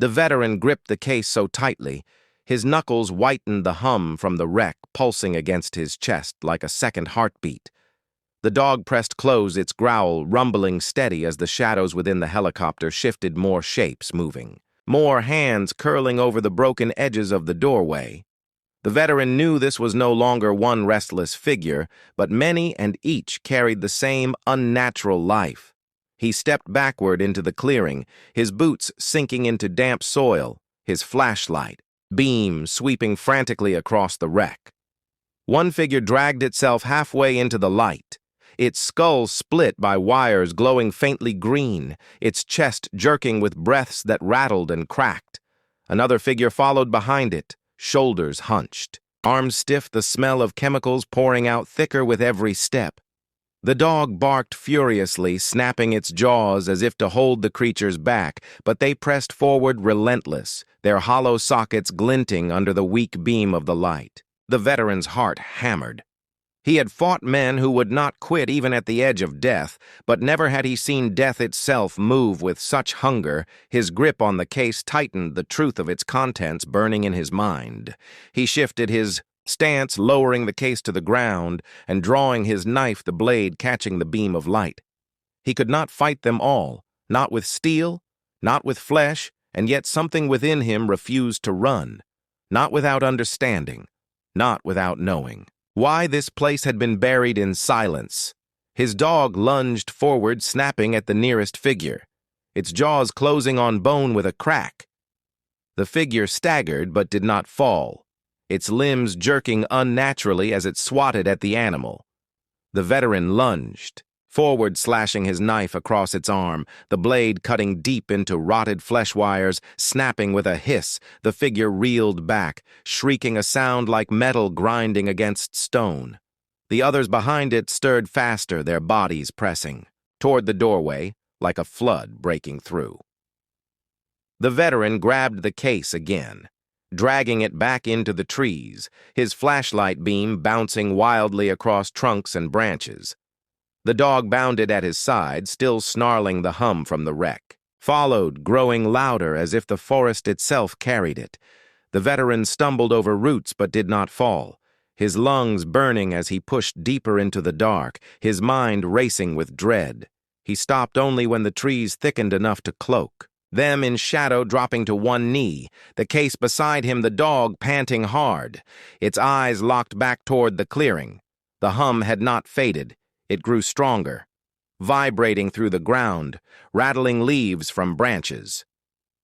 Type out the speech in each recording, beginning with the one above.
The veteran gripped the case so tightly, his knuckles whitened the hum from the wreck pulsing against his chest like a second heartbeat. The dog pressed close, its growl rumbling steady as the shadows within the helicopter shifted, more shapes moving, more hands curling over the broken edges of the doorway. The veteran knew this was no longer one restless figure, but many, and each carried the same unnatural life. He stepped backward into the clearing, his boots sinking into damp soil, his flashlight beam sweeping frantically across the wreck. One figure dragged itself halfway into the light, its skull split by wires glowing faintly green, its chest jerking with breaths that rattled and cracked. Another figure followed behind it, shoulders hunched, arms stiff, the smell of chemicals pouring out thicker with every step. The dog barked furiously, snapping its jaws as if to hold the creatures back, but they pressed forward relentless, their hollow sockets glinting under the weak beam of the light. The veteran's heart hammered. He had fought men who would not quit even at the edge of death, but never had he seen death itself move with such hunger. His grip on the case tightened, the truth of its contents burning in his mind. He shifted his stance, lowering the case to the ground and drawing his knife, the blade catching the beam of light. He could not fight them all, not with steel, not with flesh, and yet something within him refused to run, not without understanding, not without knowing. Why this place had been buried in silence. His dog lunged forward, snapping at the nearest figure, its jaws closing on bone with a crack. The figure staggered but did not fall, its limbs jerking unnaturally as it swatted at the animal. The veteran lunged, forward, slashing his knife across its arm, the blade cutting deep into rotted flesh wires, snapping with a hiss. The figure reeled back, shrieking a sound like metal grinding against stone. The others behind it stirred faster, their bodies pressing toward the doorway like a flood breaking through. The veteran grabbed the case again, dragging it back into the trees, his flashlight beam bouncing wildly across trunks and branches. The dog bounded at his side, still snarling the hum from the wreck, followed, growing louder as if the forest itself carried it. The veteran stumbled over roots but did not fall, his lungs burning as he pushed deeper into the dark, his mind racing with dread. He stopped only when the trees thickened enough to cloak them in shadow, dropping to one knee, the case beside him, the dog panting hard, its eyes locked back toward the clearing. The hum had not faded. It grew stronger, vibrating through the ground, rattling leaves from branches.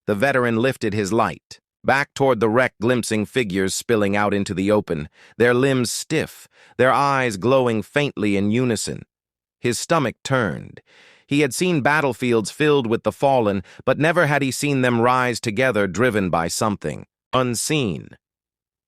The veteran lifted his light, back toward the wreck, glimpsing figures spilling out into the open, their limbs stiff, their eyes glowing faintly in unison. His stomach turned. He had seen battlefields filled with the fallen, but never had he seen them rise together, driven by something unseen.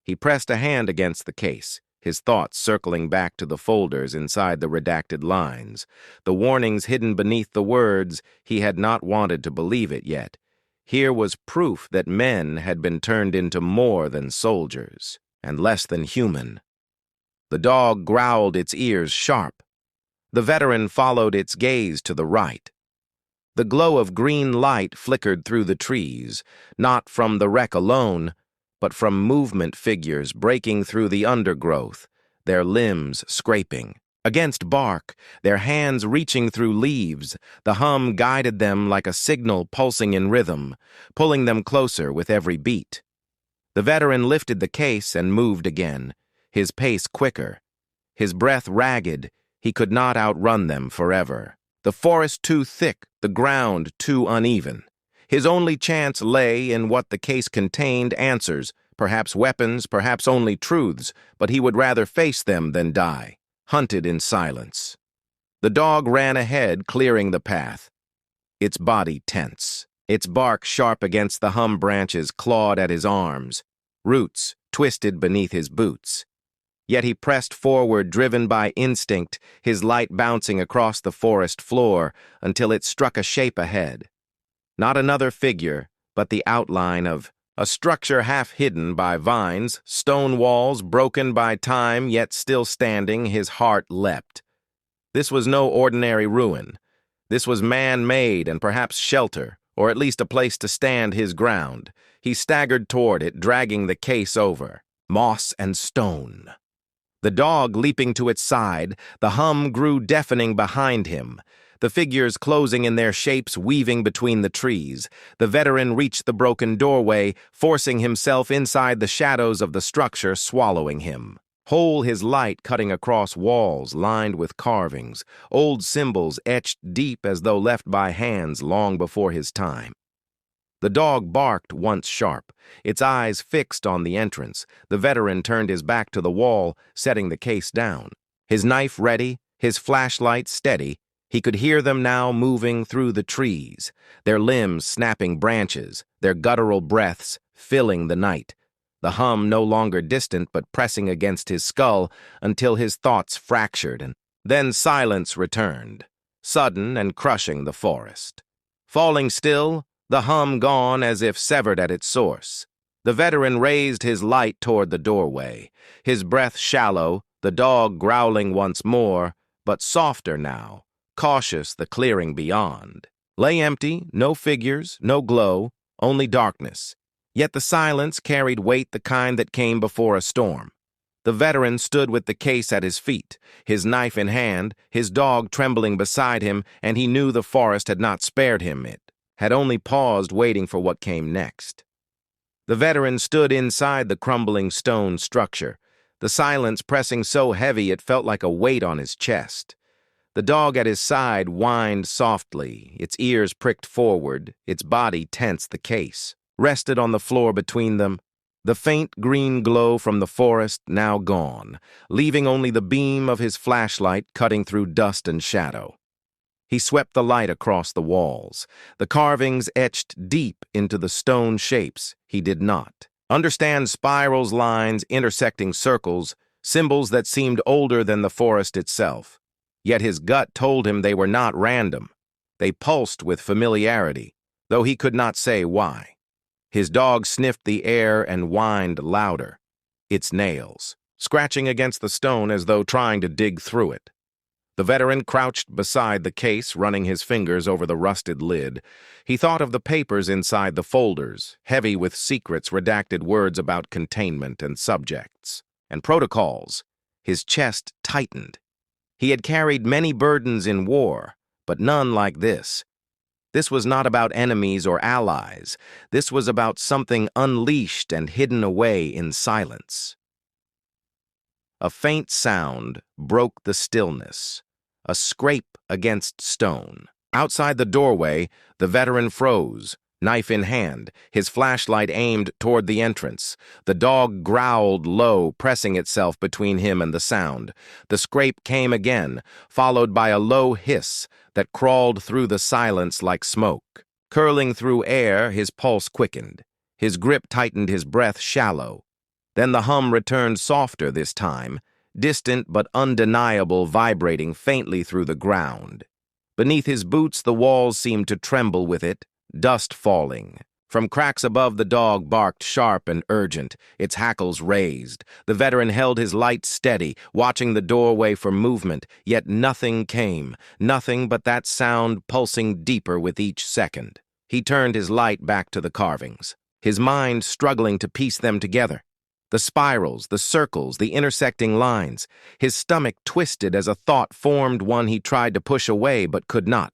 He pressed a hand against the case, his thoughts circling back to the folders inside the redacted lines, the warnings hidden beneath the words. He had not wanted to believe it yet. Here was proof that men had been turned into more than soldiers, and less than human. The dog growled, its ears sharp. The veteran followed its gaze to the right. The glow of green light flickered through the trees, not from the wreck alone, but from movement figures breaking through the undergrowth, their limbs scraping against bark, their hands reaching through leaves. The hum guided them like a signal pulsing in rhythm, pulling them closer with every beat. The veteran lifted the case and moved again, his pace quicker, his breath ragged. He could not outrun them forever. The forest too thick, the ground too uneven. His only chance lay in what the case contained: answers, perhaps weapons, perhaps only truths, but he would rather face them than die, hunted in silence. The dog ran ahead, clearing the path, its body tense, its bark sharp against the hum branches clawed at his arms, roots twisted beneath his boots. Yet he pressed forward, driven by instinct, his light bouncing across the forest floor until it struck a shape ahead. Not another figure, but the outline of a structure half hidden by vines, stone walls broken by time yet still standing. His heart leapt. This was no ordinary ruin. This was man-made and perhaps shelter, or at least a place to stand his ground. He staggered toward it, dragging the case over. Moss and stone. The dog leaping to its side, the hum grew deafening behind him. The figures closing in their shapes, weaving between the trees. The veteran reached the broken doorway, forcing himself inside the shadows of the structure, swallowing him. Whole his light cutting across walls lined with carvings, old symbols etched deep as though left by hands long before his time. The dog barked once sharp, its eyes fixed on the entrance. The veteran turned his back to the wall, setting the case down. His knife ready, his flashlight steady, he could hear them now moving through the trees, their limbs snapping branches, their guttural breaths filling the night. The hum no longer distant but pressing against his skull until his thoughts fractured, and then silence returned, sudden and crushing the forest. Falling still, the hum gone as if severed at its source. The veteran raised his light toward the doorway, his breath shallow, the dog growling once more, but softer now, cautious the clearing beyond. Lay empty, no figures, no glow, only darkness. Yet the silence carried weight, the kind that came before a storm. The veteran stood with the case at his feet, his knife in hand, his dog trembling beside him, and he knew the forest had not spared him. It had only paused, waiting for what came next. The veteran stood inside the crumbling stone structure, the silence pressing so heavy it felt like a weight on his chest. The dog at his side whined softly, its ears pricked forward, its body tense. The case rested on the floor between them, the faint green glow from the forest now gone, leaving only the beam of his flashlight cutting through dust and shadow. He swept the light across the walls, the carvings etched deep into the stone shapes. He did not understand spirals, lines, intersecting circles, symbols that seemed older than the forest itself. Yet his gut told him they were not random. They pulsed with familiarity, though he could not say why. His dog sniffed the air and whined louder, its nails scratching against the stone as though trying to dig through it. The veteran crouched beside the case, running his fingers over the rusted lid. He thought of the papers inside the folders, heavy with secrets, redacted words about containment and subjects, and protocols. His chest tightened. He had carried many burdens in war, but none like this. This was not about enemies or allies. This was about something unleashed and hidden away in silence. A faint sound broke the stillness, a scrape against stone. Outside the doorway, the veteran froze, knife in hand, his flashlight aimed toward the entrance. The dog growled low, pressing itself between him and the sound. The scrape came again, followed by a low hiss that crawled through the silence like smoke. Curling through air, his pulse quickened. His grip tightened, his breath shallow. Then the hum returned, softer this time, distant but undeniable, vibrating faintly through the ground. Beneath his boots, the walls seemed to tremble with it, dust falling. From cracks above, the dog barked sharp and urgent, its hackles raised. The veteran held his light steady, watching the doorway for movement, yet nothing came, nothing but that sound pulsing deeper with each second. He turned his light back to the carvings, his mind struggling to piece them together. The spirals, the circles, the intersecting lines. His stomach twisted as a thought formed, one he tried to push away but could not.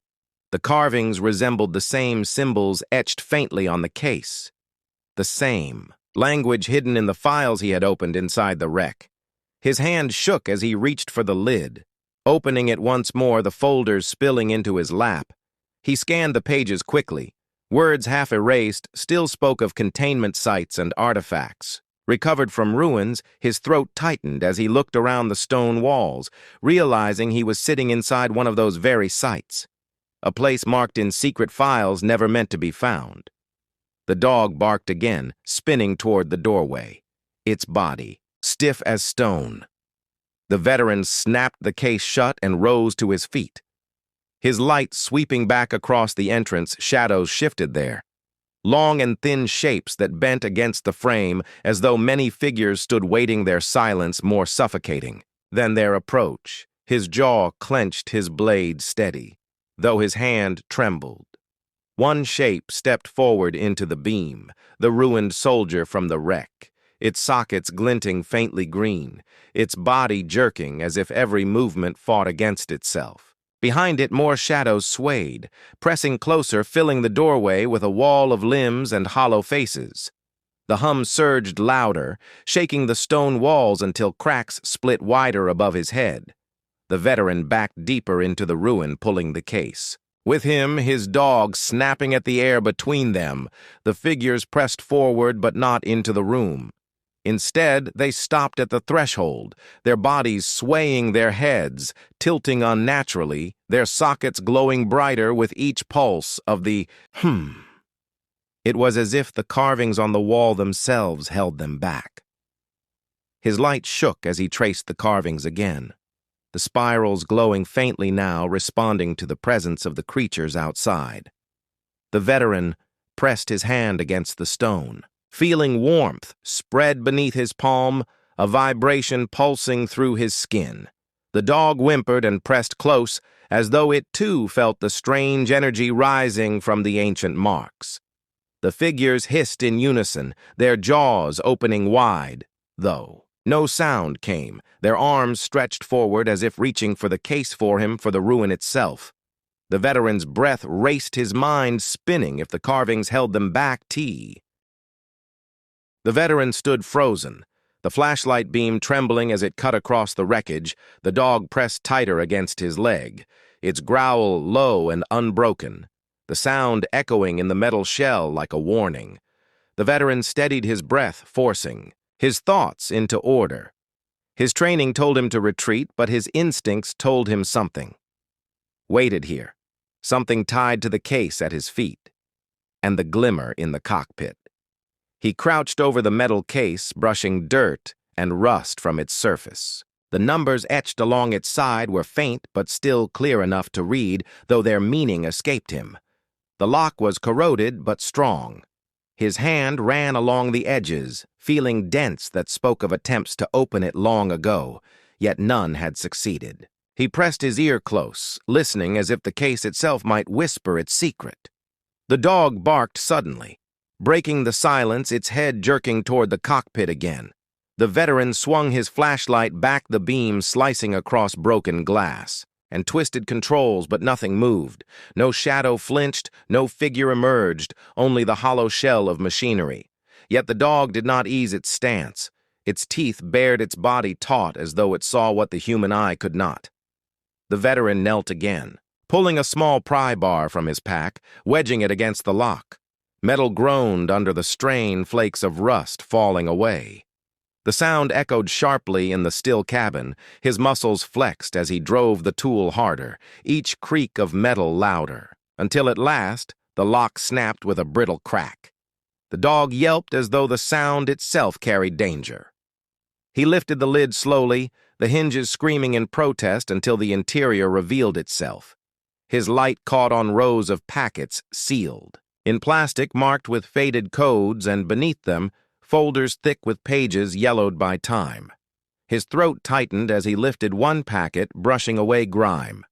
The carvings resembled the same symbols etched faintly on the case. The same language hidden in the files he had opened inside the wreck. His hand shook as he reached for the lid, opening it once more, the folders spilling into his lap. He scanned the pages quickly. Words half erased still spoke of containment sites and artifacts. Recovered from ruins, his throat tightened as he looked around the stone walls, realizing he was sitting inside one of those very sites. A place marked in secret files never meant to be found. The dog barked again, spinning toward the doorway, its body stiff as stone. The veteran snapped the case shut and rose to his feet. His light sweeping back across the entrance, shadows shifted there. Long and thin shapes that bent against the frame as though many figures stood waiting, their silence more suffocating than their approach. His jaw clenched, his blade steady, though his hand trembled. One shape stepped forward into the beam, the ruined soldier from the wreck, its sockets glinting faintly green, its body jerking as if every movement fought against itself. Behind it, more shadows swayed, pressing closer, filling the doorway with a wall of limbs and hollow faces. The hum surged louder, shaking the stone walls until cracks split wider above his head. The veteran backed deeper into the ruin, pulling the case. With him, his dog snapping at the air between them, the figures pressed forward but not into the room. Instead, they stopped at the threshold, their bodies swaying their heads, tilting unnaturally, their sockets glowing brighter with each pulse of the It was as if the carvings on the wall themselves held them back. His light shook as he traced the carvings again, the spirals glowing faintly now, responding to the presence of the creatures outside. The veteran pressed his hand against the stone, feeling warmth spread beneath his palm, a vibration pulsing through his skin. The dog whimpered and pressed close, as though it too felt the strange energy rising from the ancient marks. The figures hissed in unison, their jaws opening wide, though no sound came, their arms stretched forward as if reaching for the case for him, for the ruin itself. The veteran's breath raced, his mind spinning. If the carvings held them back, The veteran stood frozen, the flashlight beam trembling as it cut across the wreckage, the dog pressed tighter against his leg, its growl low and unbroken, the sound echoing in the metal shell like a warning. The veteran steadied his breath, forcing his thoughts into order. His training told him to retreat, but his instincts told him something. Waited here, something tied to the case at his feet, and the glimmer in the cockpit. He crouched over the metal case, brushing dirt and rust from its surface. The numbers etched along its side were faint but still clear enough to read, though their meaning escaped him. The lock was corroded but strong. His hand ran along the edges, feeling dents that spoke of attempts to open it long ago, yet none had succeeded. He pressed his ear close, listening as if the case itself might whisper its secret. The dog barked suddenly, breaking the silence, its head jerking toward the cockpit again. The veteran swung his flashlight back, the beam slicing across broken glass, and twisted controls, but nothing moved. No shadow flinched, no figure emerged, only the hollow shell of machinery. Yet the dog did not ease its stance. Its teeth bared, its body taut as though it saw what the human eye could not. The veteran knelt again, pulling a small pry bar from his pack, wedging it against the lock. Metal groaned under the strain, flakes of rust falling away. The sound echoed sharply in the still cabin, his muscles flexed as he drove the tool harder, each creak of metal louder, until at last the lock snapped with a brittle crack. The dog yelped as though the sound itself carried danger. He lifted the lid slowly, the hinges screaming in protest until the interior revealed itself. His light caught on rows of packets sealed, in plastic marked with faded codes, and beneath them, folders thick with pages yellowed by time. His throat tightened as he lifted one packet, brushing away grime.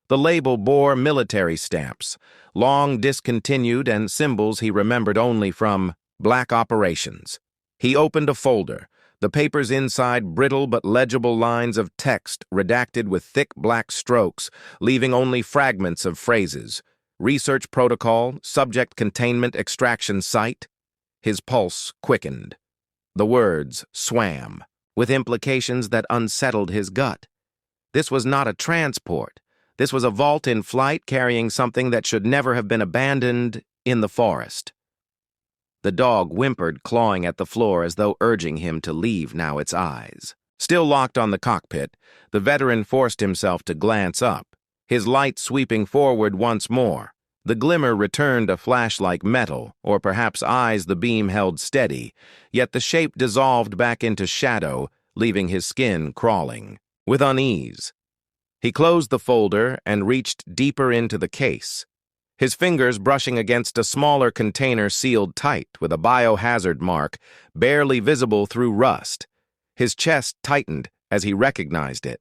The label bore military stamps, long discontinued, and symbols he remembered only from black operations. He opened a folder, the papers inside brittle but legible lines of text redacted with thick black strokes, leaving only fragments of phrases. Research protocol, subject containment extraction site. His pulse quickened. The words swam, with implications that unsettled his gut. This was not a transport. This was a vault in flight carrying something that should never have been abandoned in the forest. The dog whimpered, clawing at the floor as though urging him to leave now its eyes. Still locked on the cockpit, the veteran forced himself to glance up, his light sweeping forward once more. The glimmer returned a flash-like metal, or perhaps eyes the beam held steady, yet the shape dissolved back into shadow, leaving his skin crawling. With unease, he closed the folder and reached deeper into the case, his fingers brushing against a smaller container sealed tight with a biohazard mark, barely visible through rust. His chest tightened as he recognized it.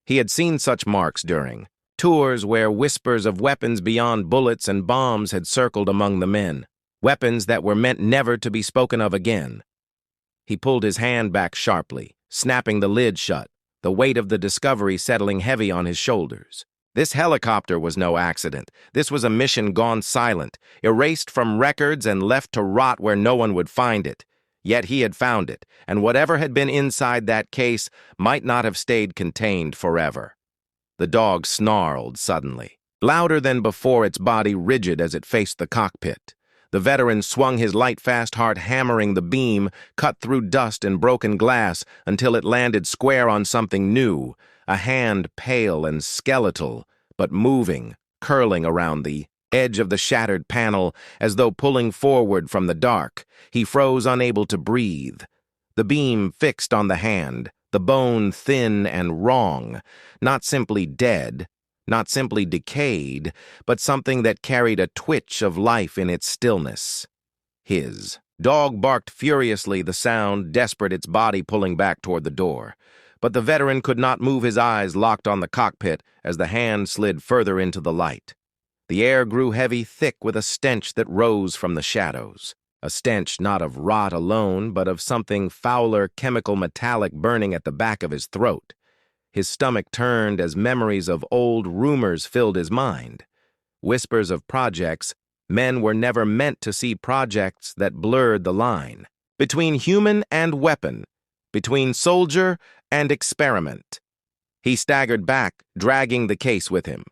He had seen such marks during Tours where whispers of weapons beyond bullets and bombs had circled among the men, weapons that were meant never to be spoken of again. He pulled his hand back sharply, snapping the lid shut, the weight of the discovery settling heavy on his shoulders. This helicopter was no accident. This was a mission gone silent, erased from records and left to rot where no one would find it. Yet he had found it, and whatever had been inside that case might not have stayed contained forever. The dog snarled suddenly, louder than before, its body rigid as it faced the cockpit. The veteran swung his light, fast heart, hammering the beam, cut through dust and broken glass until it landed square on something new, a hand pale and skeletal, but moving, curling around the edge of the shattered panel as though pulling forward from the dark. He froze, unable to breathe. The beam fixed on the hand, the bone thin and wrong, not simply dead, not simply decayed, but something that carried a twitch of life in its stillness. His dog barked furiously, the sound desperate, its body pulling back toward the door. But the veteran could not move, his eyes locked on the cockpit as the hand slid further into the light. The air grew heavy, thick with a stench that rose from the shadows. A stench not of rot alone, but of something fouler, chemical, metallic, burning at the back of his throat. His stomach turned as memories of old rumors filled his mind. Whispers of projects. Men were never meant to see projects that blurred the line between human and weapon, between soldier and experiment. He staggered back, dragging the case with him.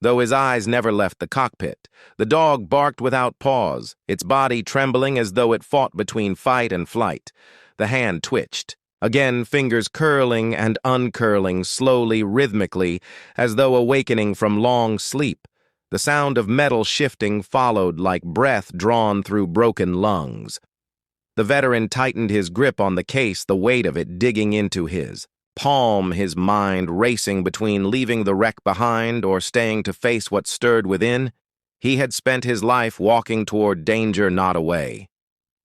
Though his eyes never left the cockpit, the dog barked without pause, its body trembling as though it fought between fight and flight. The hand twitched. Again, fingers curling and uncurling, slowly, rhythmically, as though awakening from long sleep. The sound of metal shifting followed like breath drawn through broken lungs. The veteran tightened his grip on the case, the weight of it digging into his palm, his mind racing between leaving the wreck behind or staying to face what stirred within. He had spent his life walking toward danger, not away.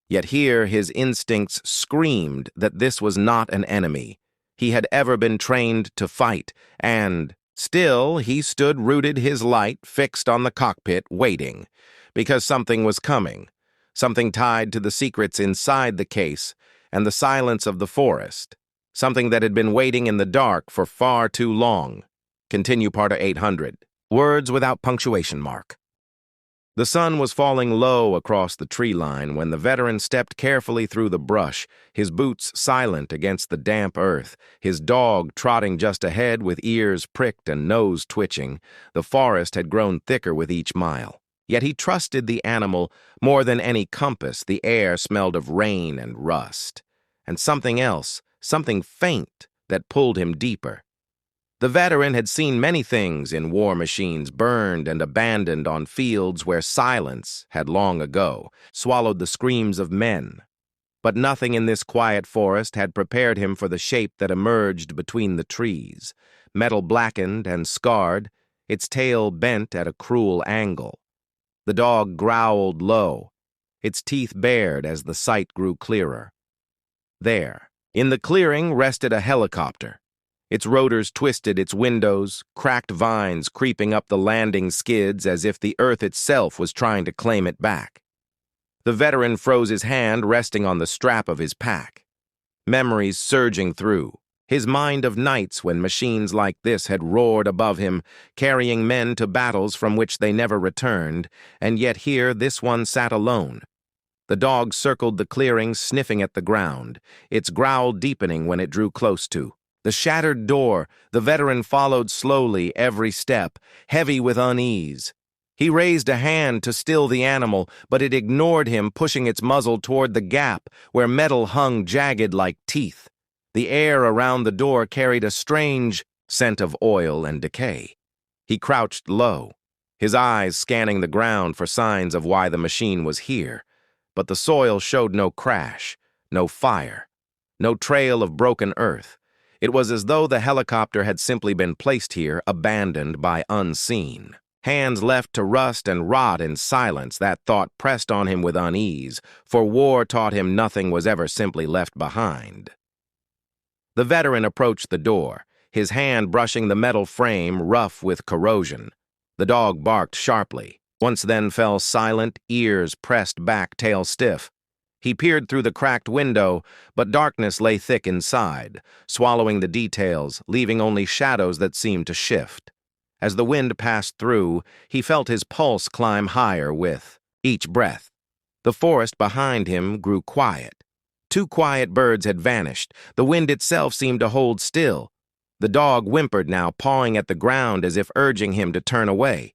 Yet here his instincts screamed that this was not an enemy he had ever been trained to fight, and still he stood rooted, his light fixed on the cockpit, waiting, because something was coming, something tied to the secrets inside the case and the silence of the forest, something that had been waiting in the dark for far too long. Continue part of 800. Words without punctuation mark. The sun was falling low across the tree line when the veteran stepped carefully through the brush, his boots silent against the damp earth, his dog trotting just ahead with ears pricked and nose twitching. The forest had grown thicker with each mile. Yet he trusted the animal more than any compass. The air smelled of rain and rust. And something else, something faint, that pulled him deeper. The veteran had seen many things in war machines, burned and abandoned on fields where silence had long ago swallowed the screams of men. But nothing in this quiet forest had prepared him for the shape that emerged between the trees, metal blackened and scarred, its tail bent at a cruel angle. The dog growled low, its teeth bared as the sight grew clearer. There, in the clearing, rested a helicopter. Its rotors twisted, its windows, cracked vines creeping up the landing skids as if the earth itself was trying to claim it back. The veteran froze, his hand resting on the strap of his pack. Memories surging through, his mind of nights when machines like this had roared above him, carrying men to battles from which they never returned, and yet here this one sat alone. The dog circled the clearing, sniffing at the ground, its growl deepening when it drew close to the shattered door. The veteran followed slowly, every step, heavy with unease. He raised a hand to still the animal, but it ignored him, pushing its muzzle toward the gap where metal hung jagged like teeth. The air around the door carried a strange scent of oil and decay. He crouched low, his eyes scanning the ground for signs of why the machine was here. But the soil showed no crash, no fire, no trail of broken earth. It was as though the helicopter had simply been placed here, abandoned by unseen. Hands left to rust and rot in silence. That thought pressed on him with unease, for war taught him nothing was ever simply left behind. The veteran approached the door, his hand brushing the metal frame rough with corrosion. The dog barked sharply, once then fell silent, ears pressed back, tail stiff. He peered through the cracked window, but darkness lay thick inside, swallowing the details, leaving only shadows that seemed to shift. As the wind passed through, he felt his pulse climb higher with each breath. The forest behind him grew quiet. Two quiet birds had vanished. The wind itself seemed to hold still. The dog whimpered now, pawing at the ground as if urging him to turn away.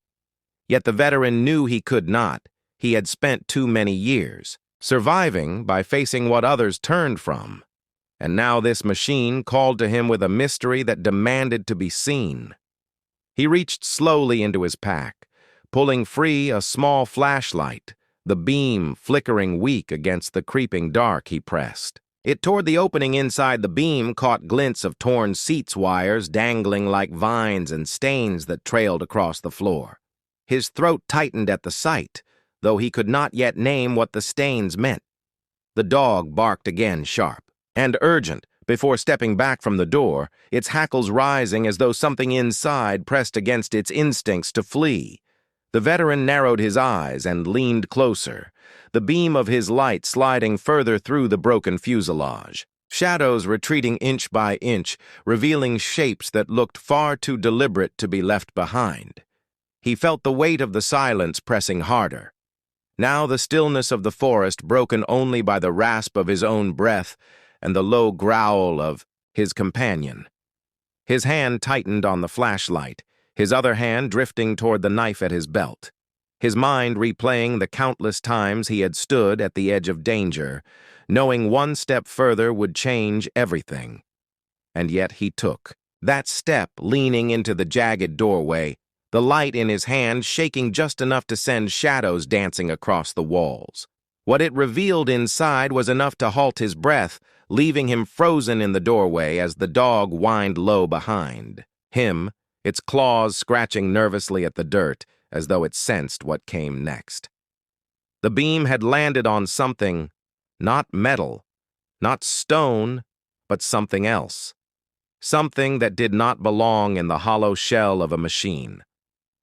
Yet the veteran knew he could not. He had spent too many years surviving by facing what others turned from. And now this machine called to him with a mystery that demanded to be seen. He reached slowly into his pack, pulling free a small flashlight, the beam flickering weak against the creeping dark he pressed. It toward the opening inside the beam, caught glints of torn seats wires dangling like vines and stains that trailed across the floor. His throat tightened at the sight, though he could not yet name what the stains meant. The dog barked again, sharp and urgent, before stepping back from the door, its hackles rising as though something inside pressed against its instincts to flee. The veteran narrowed his eyes and leaned closer, the beam of his light sliding further through the broken fuselage. Shadows retreating inch by inch, revealing shapes that looked far too deliberate to be left behind. He felt the weight of the silence pressing harder. Now the stillness of the forest broken only by the rasp of his own breath and the low growl of his companion. His hand tightened on the flashlight, his other hand drifting toward the knife at his belt. His mind replaying the countless times he had stood at the edge of danger, knowing one step further would change everything. And yet he took that step, leaning into the jagged doorway, the light in his hand shaking just enough to send shadows dancing across the walls. What it revealed inside was enough to halt his breath, leaving him frozen in the doorway as the dog whined low behind him, its claws scratching nervously at the dirt as though it sensed what came next. The beam had landed on something, not metal, not stone, but something else. Something that did not belong in the hollow shell of a machine.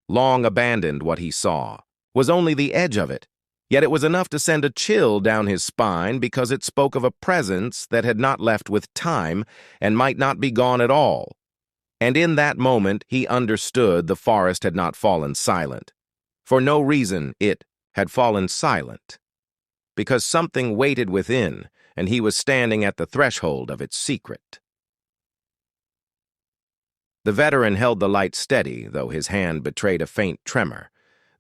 Long abandoned, what he saw was only the edge of it, yet it was enough to send a chill down his spine because it spoke of a presence that had not left with time and might not be gone at all. And in that moment he understood the forest had not fallen silent. For no reason it had fallen silent. Because something waited within, and he was standing at the threshold of its secret. The veteran held the light steady, though his hand betrayed a faint tremor.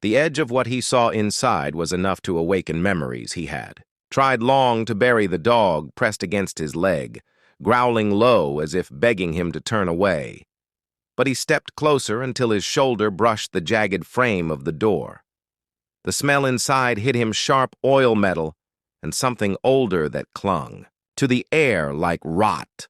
The edge of what he saw inside was enough to awaken memories he had. Tried long to bury the dog pressed against his leg, growling low as if begging him to turn away. But he stepped closer until his shoulder brushed the jagged frame of the door. The smell inside hit him sharp oil metal and something older that clung to the air like rot.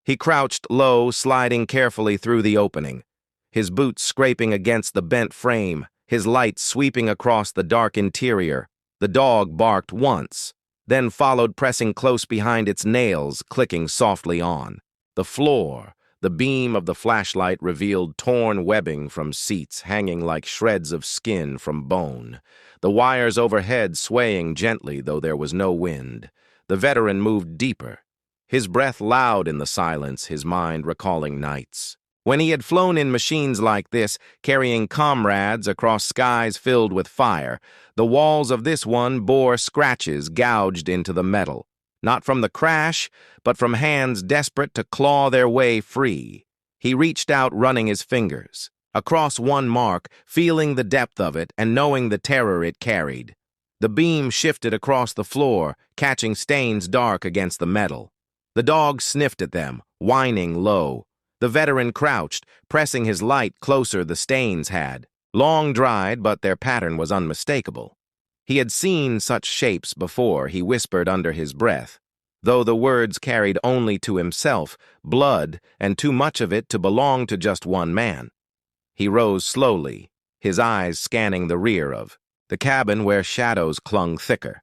He crouched low, sliding carefully through the opening, his boots scraping against the bent frame, his light sweeping across the dark interior. The dog barked once, then followed, pressing close behind its nails, clicking softly on. The floor, the beam of the flashlight revealed torn webbing from seats hanging like shreds of skin from bone, the wires overhead swaying gently though there was no wind. The veteran moved deeper, his breath loud in the silence, his mind recalling nights when he had flown in machines like this, carrying comrades across skies filled with fire. The walls of this one bore scratches gouged into the metal, not from the crash, but from hands desperate to claw their way free. He reached out, running his fingers across one mark, feeling the depth of it and knowing the terror it carried. The beam shifted across the floor, catching stains dark against the metal. The dog sniffed at them, whining low. The veteran crouched, pressing his light closer. The stains had long dried, but their pattern was unmistakable. He had seen such shapes before, he whispered under his breath, though the words carried only to himself, blood, and too much of it to belong to just one man. He rose slowly, his eyes scanning the rear of the cabin where shadows clung thicker.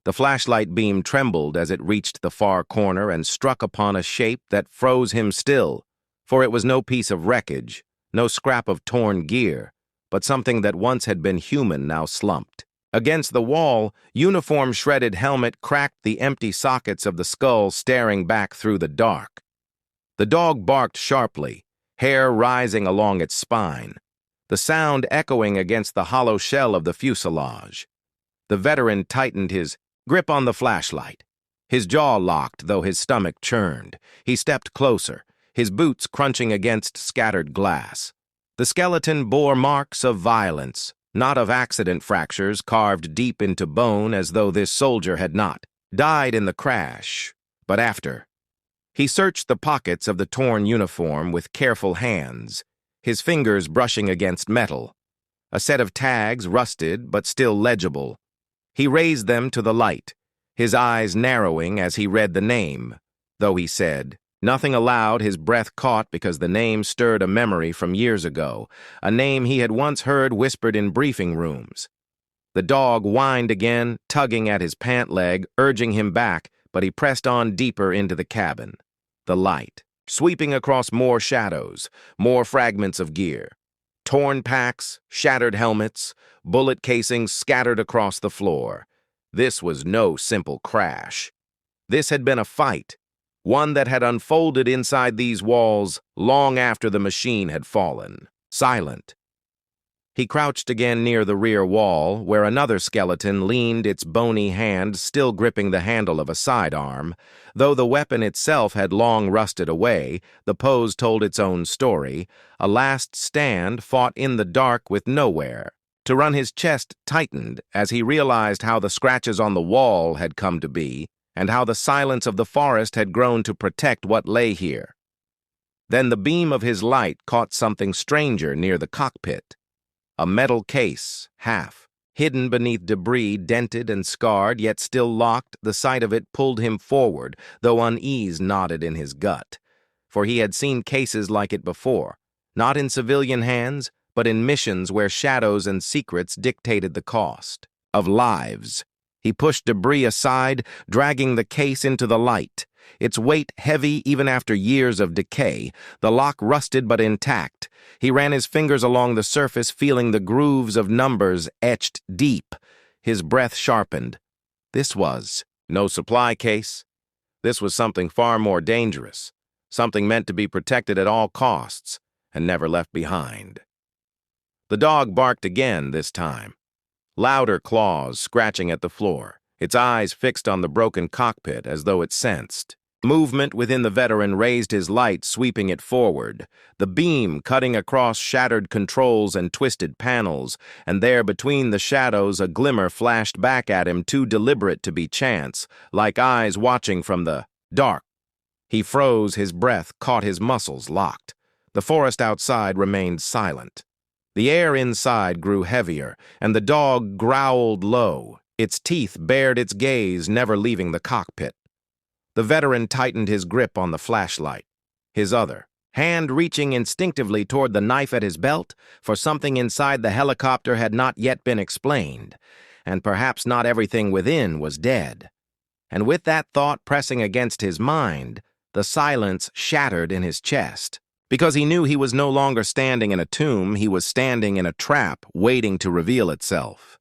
The flashlight beam trembled as it reached the far corner and struck upon a shape that froze him still. For it was no piece of wreckage, no scrap of torn gear, but something that once had been human now slumped. Against the wall, uniform-shredded helmet cracked the empty sockets of the skull staring back through the dark. The dog barked sharply, hair rising along its spine, the sound echoing against the hollow shell of the fuselage. The veteran tightened his grip on the flashlight. His jaw locked, though his stomach churned. He stepped closer, his boots crunching against scattered glass. The skeleton bore marks of violence, not of accident fractures carved deep into bone as though this soldier had not died in the crash, but after. He searched the pockets of the torn uniform with careful hands, his fingers brushing against metal. A set of tags, rusted but still legible. He raised them to the light, his eyes narrowing as he read the name, though he said nothing aloud. His breath caught because the name stirred a memory from years ago, a name he had once heard whispered in briefing rooms. The dog whined again, tugging at his pant leg, urging him back, but he pressed on deeper into the cabin. The light, sweeping across more shadows, more fragments of gear. Torn packs, shattered helmets, bullet casings scattered across the floor. This was no simple crash. This had been a fight, one that had unfolded inside these walls long after the machine had fallen. Silent. He crouched again near the rear wall, where another skeleton leaned, its bony hand still gripping the handle of a sidearm. Though the weapon itself had long rusted away, the pose told its own story, a last stand fought in the dark with nowhere. To run, his chest tightened as he realized how the scratches on the wall had come to be, and how the silence of the forest had grown to protect what lay here. Then the beam of his light caught something stranger near the cockpit. A metal case, half, hidden beneath debris, dented and scarred, yet still locked. The sight of it pulled him forward, though unease knotted in his gut. For he had seen cases like it before, not in civilian hands, but in missions where shadows and secrets dictated the cost of lives. He pushed debris aside, dragging the case into the light. Its weight heavy even after years of decay, the lock rusted but intact. He ran his fingers along the surface, feeling the grooves of numbers etched deep. His breath sharpened. This was no supply case. This was something far more dangerous, something meant to be protected at all costs and never left behind. The dog barked again this time. Louder claws scratching at the floor, its eyes fixed on the broken cockpit as though it sensed. Movement within the veteran raised his light, sweeping it forward, the beam cutting across shattered controls and twisted panels, and there between the shadows a glimmer flashed back at him, too deliberate to be chance, like eyes watching from the dark. He froze, his breath caught, his muscles locked. The forest outside remained silent. The air inside grew heavier, and the dog growled low. Its teeth bared its gaze, never leaving the cockpit. The veteran tightened his grip on the flashlight, his other hand reaching instinctively toward the knife at his belt, for something inside the helicopter had not yet been explained, and perhaps not everything within was dead. And with that thought pressing against his mind, the silence shattered in his chest. Because he knew he was no longer standing in a tomb, he was standing in a trap waiting to reveal itself.